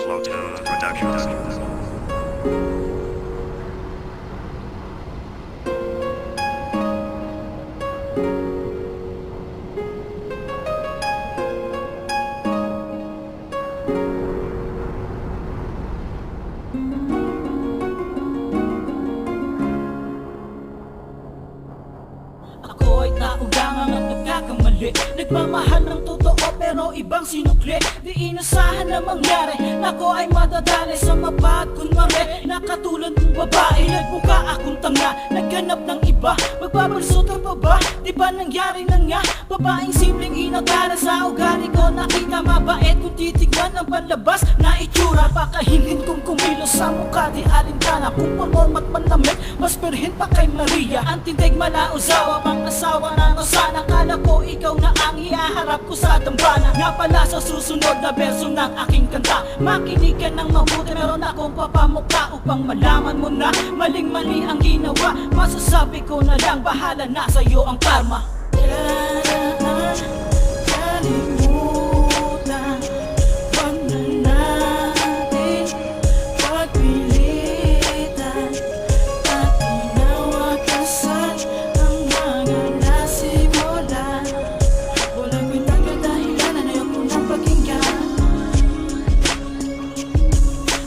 Slowtone Productions. Ako ay taugangan at nagkakamali. Nagmamahal ng totoo pero ibang sinukli. Di inasahan na mangyari, ako ay madadali sa mapad kunwari. Nakatulad ng babae, nagbuka akong tanga, nagganap ng iba. Magbabalsutan pa ba? Di ba nangyari na nga? Babaeng simpleng inakala sa ugali ko. Nakita mabait kung titignan ang panlabas na itsura. Pakahinhin kong kumilos sa mukha, di alintana. Kung pormat manlamig, mas perhin pa kay Maria. Ang tindig malausawa, pang asawa na sana. Kala ko ikaw na ang ihaharap ko sa dambana. Nga pala sa susunod na verso ng aking kanta, makinig ka ng mabuti, meron akong papamukha upang malaman mo na maling-mali ang ginawa. Masasabi ko na lang, bahala na sa'yo ang karma. Kalimutan, wag na natin pagpilitan at tinawakasan ang mga nasimulan. Walang bintang kadahilanan, ayaw ko nang pakinggan.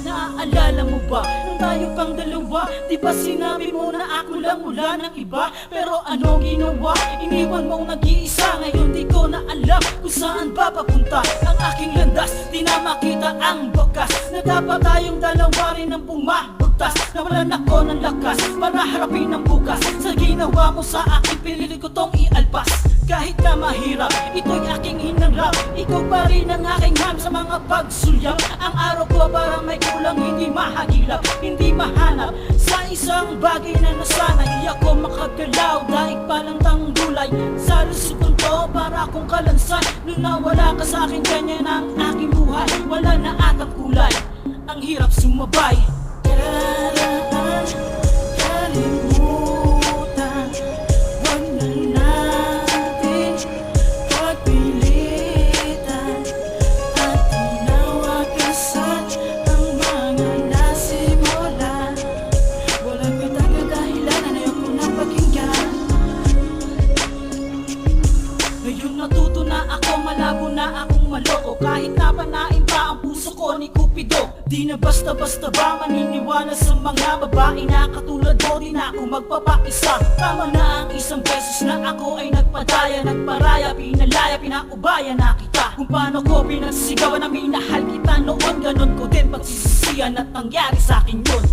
Naaalala mo ba, nung tayo pang dalawa, di ba sinabi mo na ako lang wala ng iba? Pero anong ginawa? Iniwan mong nag-iisa. Ngayon di ko na alam kung saan ba papunta ang aking landas. Di na makita ang bakas na dapat tayong dalawa rin ang bumabagtas. Nawalan ako ng lakas para harapin ang bukas. Sa ginawa mo sa akin, pinili ko tong ialpas. Kahit na mahirap, ito'y aking hinarap. Ikaw pa rin ang aking ham sa mga pagsulyap. Ang araw ko para may kulang, hindi mahagilap, hindi mahanap sa isang bagay na nasana. Di ako makagalaw, daig palang tanggulay sa lusukan ko para akong kalansan. Nung nawala ka sa akin, ganyan ang aking buhay. Wala na atang kulay, ang hirap sumabay. Kalimutan, wag na natin pagpilitan at tinawakasan ang mga nasimulan. Walang bitang kadahilanan, ayaw ko nang pakinggan. Ngayon natuto na ako, malabo na akong maloko. Kahit napanain pa ang puso ko ni Cupido, di na basta-basta ba maniniwala sa mga babae na katulad mo. Di na ako magpapaisa. Tama na ang isang beses na ako ay nagpadaya, nagparaya, pinalaya, pinaubaya na kita. Kung paano ko pinagsisigawan na minahal kita noon, ganon ko din pagsisisiyan at nangyari sa akin yun.